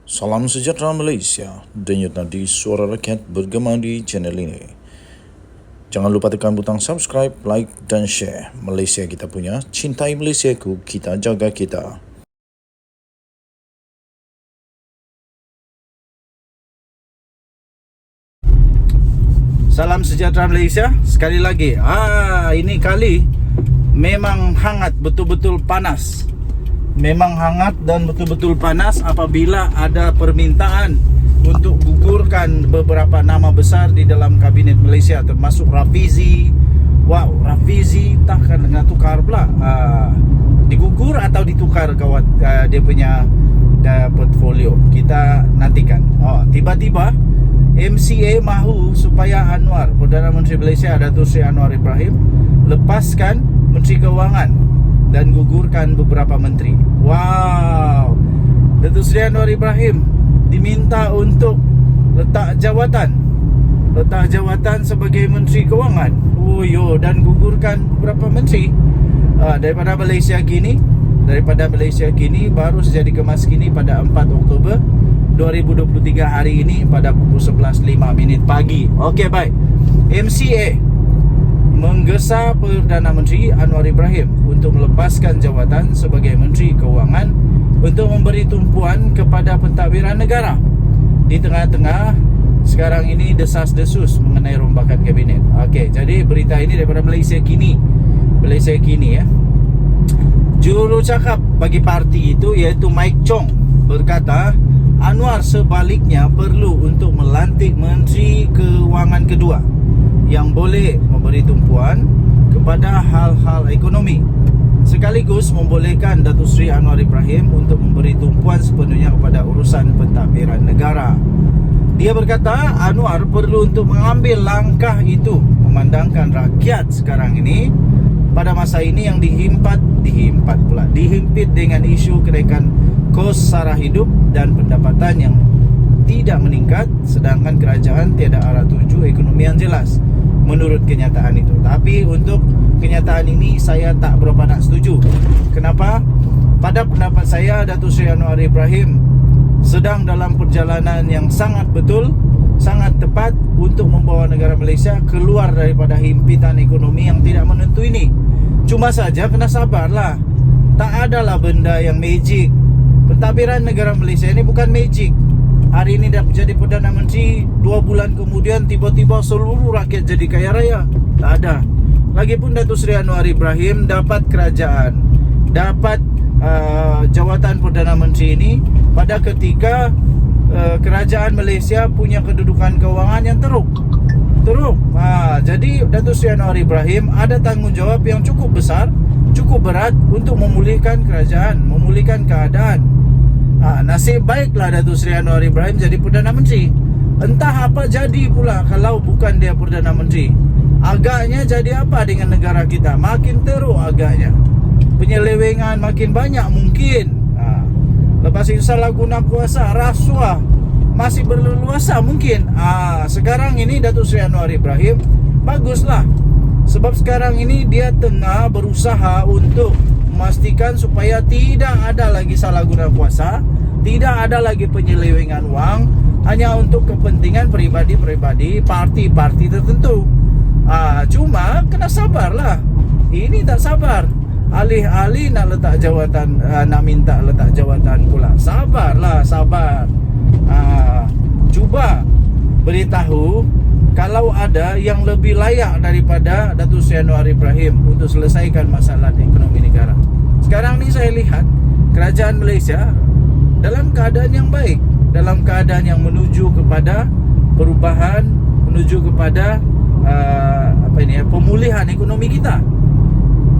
Salam sejahtera Malaysia, denyut nadi suara rakyat bergema di channel ini. Jangan lupa tekan butang subscribe, like dan share. Malaysia kita punya, cintai Malaysiaku, kita jaga kita. Salam sejahtera Malaysia. Sekali lagi, ini kali memang hangat, betul-betul panas. Memang hangat dan betul-betul panas apabila ada permintaan untuk gugurkan beberapa nama besar di dalam kabinet Malaysia, termasuk Rafizi. Wow, Rafizi takkan dengan tukar pula. Digugur atau ditukar kawan dia punya portfolio. Kita nantikan. Tiba-tiba MCA mahu supaya Anwar, Perdana Menteri Malaysia Datuk Seri Anwar Ibrahim, lepaskan Menteri Keuangan dan gugurkan beberapa menteri. Wow, Datuk Seri Anwar Ibrahim diminta untuk letak jawatan sebagai Menteri Keuangan. Dan gugurkan beberapa menteri daripada Malaysia Kini baru saja dikemas kini pada 4 Oktober 2023 hari ini pada pukul 11.05 pagi. Okey, baik. MCA menggesa Perdana Menteri Anwar Ibrahim untuk melepaskan jawatan sebagai Menteri Keuangan untuk memberi tumpuan kepada pentadbiran negara di tengah-tengah sekarang ini desas-desus mengenai rombakan kabinet. Okey, jadi berita ini daripada Malaysia Kini ya. Juru cakap bagi parti itu iaitu Mike Chong berkata Anwar sebaliknya perlu untuk melantik Menteri Keuangan kedua yang boleh memberi tumpuan kepada hal-hal ekonomi, sekaligus membolehkan Datuk Seri Anwar Ibrahim untuk memberi tumpuan sepenuhnya kepada urusan pentadbiran negara. Dia berkata Anwar perlu untuk mengambil langkah itu memandangkan rakyat sekarang ini pada masa ini yang dihimpit dengan isu kenaikan kos sara hidup dan pendapatan yang tidak meningkat, sedangkan kerajaan tiada arah tuju ekonomi yang jelas menurut kenyataan itu. Tapi untuk kenyataan ini saya tak berapa nak setuju. Kenapa? Pada pendapat saya Datuk Seri Anwar Ibrahim sedang dalam perjalanan yang sangat betul, sangat tepat untuk membawa negara Malaysia keluar daripada himpitan ekonomi yang tidak menentu ini. Cuma saja kena sabarlah. Tak adalah benda yang magic. Pentadbiran negara Malaysia ini bukan magic. Hari ini dah jadi Perdana Menteri, 2 bulan kemudian tiba-tiba seluruh rakyat jadi kaya raya. Tak ada. Lagipun Datuk Seri Anwar Ibrahim dapat kerajaan, dapat jawatan Perdana Menteri ini pada ketika kerajaan Malaysia punya kedudukan kewangan yang teruk. Jadi Datuk Seri Anwar Ibrahim ada tanggungjawab yang cukup besar, cukup berat untuk memulihkan kerajaan, memulihkan keadaan. Nasib baiklah Datuk Seri Anwar Ibrahim jadi Perdana Menteri. Entah apa jadi pula kalau bukan dia Perdana Menteri. Agaknya jadi apa dengan negara kita? Makin teruk agaknya. Penyelewengan makin banyak mungkin. Lepas itu salah guna kuasa, rasuah masih berleluasa mungkin. Sekarang ini Datuk Seri Anwar Ibrahim baguslah. Sebab sekarang ini dia tengah berusaha untuk memastikan supaya tidak ada lagi salah guna kuasa, tidak ada lagi penyelewengan wang hanya untuk kepentingan peribadi-peribadi, parti-parti tertentu. Cuma kena sabarlah. Ini tak sabar. Alih-alih nak letak jawatan, nak minta letak jawatan pula. Sabarlah, sabar. Cuba beritahu kalau ada yang lebih layak daripada Datuk Seri Anwar Ibrahim untuk selesaikan masalah ekonomi negara. Sekarang ni saya lihat kerajaan Malaysia dalam keadaan yang baik, dalam keadaan yang menuju kepada perubahan, menuju kepada pemulihan ekonomi kita.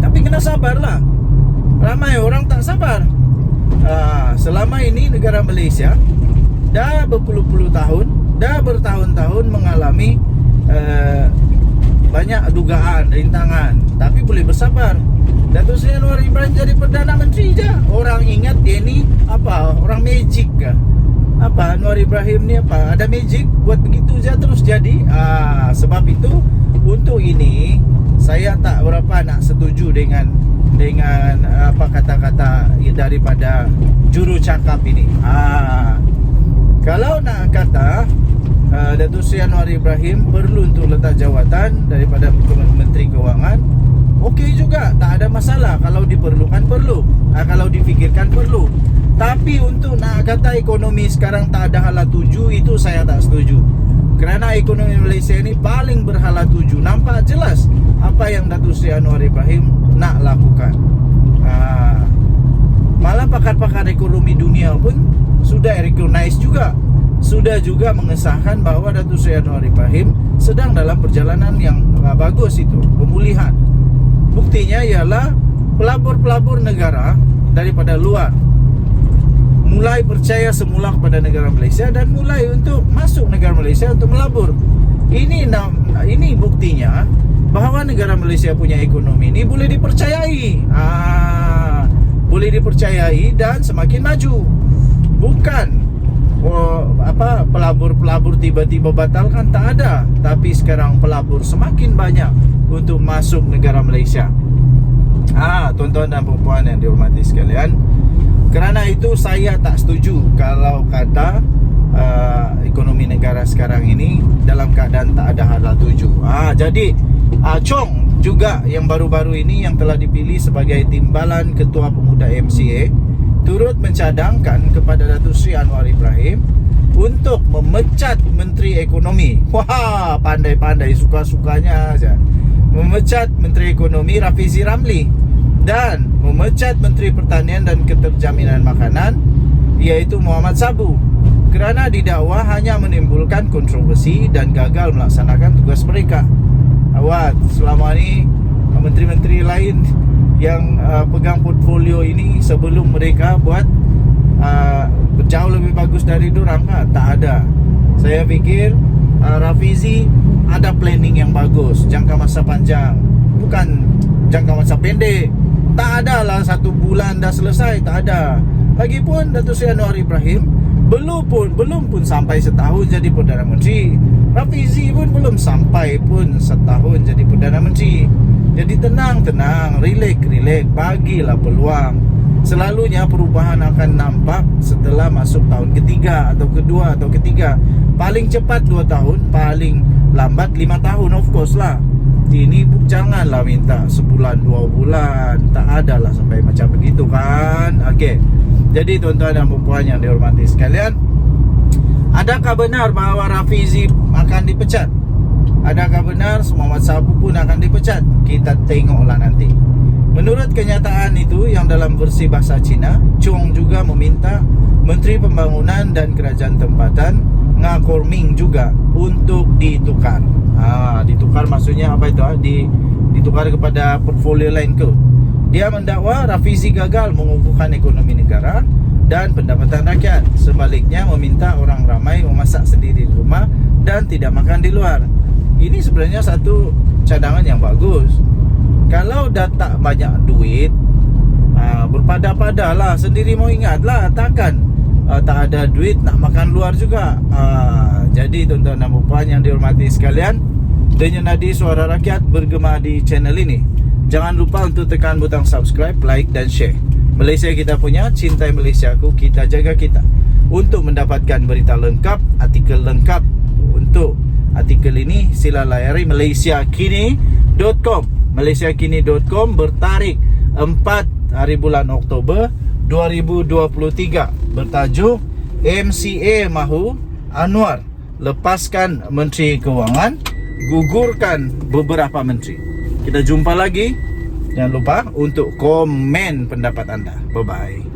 Tapi kena sabarlah. Ramai orang tak sabar. Selama ini negara Malaysia dah berpuluh-puluh tahun, dah bertahun-tahun mengalami banyak dugaan, rintangan, tapi boleh bersabar. Datuk Seri Anwar Ibrahim jadi Perdana Menteri je, orang ingat dia ni apa? Orang magic ke? Apa Anwar Ibrahim ni apa? Ada magic buat begitu je terus jadi. Sebab itu untuk ini saya tak berapa nak setuju dengan apa kata-kata daripada juru cakap ini. Datuk Seri Anwar Ibrahim perlu untuk letak jawatan daripada Menteri Keuangan, okey juga, tak ada masalah. Kalau diperlukan perlu, kalau difikirkan perlu. Tapi untuk nak kata ekonomi sekarang tak ada hala tuju, itu saya tak setuju. Kerana ekonomi Malaysia ni paling berhala tuju. Nampak jelas apa yang Datuk Seri Anwar Ibrahim nak lakukan. Malah pakar-pakar ekonomi dunia pun sudah recognize juga, sudah juga mengesahkan bahawa Datuk Seri Anwar Ibrahim sedang dalam perjalanan yang bagus itu, pemulihan. Buktinya ialah pelabur-pelabur negara daripada luar mulai percaya semula kepada negara Malaysia dan mulai untuk masuk negara Malaysia untuk melabur. Ini buktinya bahawa negara Malaysia punya ekonomi ini boleh dipercayai. Boleh dipercayai dan semakin maju. Bukan pelabur-pelabur tiba-tiba batalkan, tak ada. Tapi sekarang pelabur semakin banyak untuk masuk negara Malaysia. Tuan-tuan dan puan yang dihormati sekalian, kerana itu saya tak setuju kalau kata ekonomi negara sekarang ini dalam keadaan tak ada hala tuju. Jadi Chong juga yang baru-baru ini yang telah dipilih sebagai timbalan Ketua Pemuda MCA turut mencadangkan kepada Datuk Seri Anwar Ibrahim untuk memecat Menteri Ekonomi. Wah, pandai-pandai, suka-sukanya saja. Memecat Menteri Ekonomi Rafizi Ramli dan memecat Menteri Pertanian dan Keterjaminan Makanan iaitu Muhammad Sabu kerana didakwa hanya menimbulkan kontroversi dan gagal melaksanakan tugas mereka. Awat, selama ni menteri-menteri lain yang pegang portfolio ini sebelum mereka buat jauh lebih bagus dari diorang, tak ada. Saya fikir Rafizi ada planning yang bagus, jangka masa panjang, bukan jangka masa pendek. Tak ada lah 1 bulan dah selesai, tak ada. Lagipun Datuk Seri Anwar Ibrahim belum pun sampai setahun jadi Perdana Menteri. Rafizi pun belum sampai pun setahun jadi Perdana Menteri. Jadi tenang, relax, bagilah peluang. Selalunya perubahan akan nampak setelah masuk tahun ketiga atau kedua atau ketiga. Paling cepat 2 tahun, paling lambat 5 tahun, of course lah. Ini janganlah minta sebulan 2 bulan, tak ada lah sampai macam begitu kan. Okey. Jadi tuan-tuan dan puan yang dihormati sekalian, adakah benar bahawa Rafizi akan dipecat? Adakah benar Muhammad Sabu pun akan dipecat? Kita tengoklah nanti. Menurut kenyataan itu yang dalam versi bahasa Cina, Chong juga meminta Menteri Pembangunan dan Kerajaan Tempatan Ngah Ming juga untuk ditukar. Ditukar maksudnya apa itu? Ditukar kepada portfolio lain ke? Dia mendakwa Rafizi gagal mengukuhkan ekonomi negara dan pendapatan rakyat. Sebaliknya meminta orang ramai memasak sendiri di rumah dan tidak makan di luar. Ini sebenarnya satu cadangan yang bagus. Kalau dah tak banyak duit, berpada-padalah, sendiri mau ingatlah, takkan tak ada duit nak makan luar juga. Jadi tuan-tuan dan puan yang dihormati sekalian, Denyut Nadi Suara Rakyat bergema di channel ini. Jangan lupa untuk tekan butang subscribe, like dan share. Malaysia kita punya, cintai Malaysiaku, kita jaga kita. Untuk mendapatkan berita lengkap, artikel lengkap untuk artikel ini, sila layari malaysiakini.com. malaysiakini.com bertarikh 4 hari bulan Oktober 2023 bertajuk MCA mahu Anwar lepaskan Menteri Keuangan, gugurkan beberapa menteri. Kita jumpa lagi. Jangan lupa untuk komen pendapat anda. Bye-bye.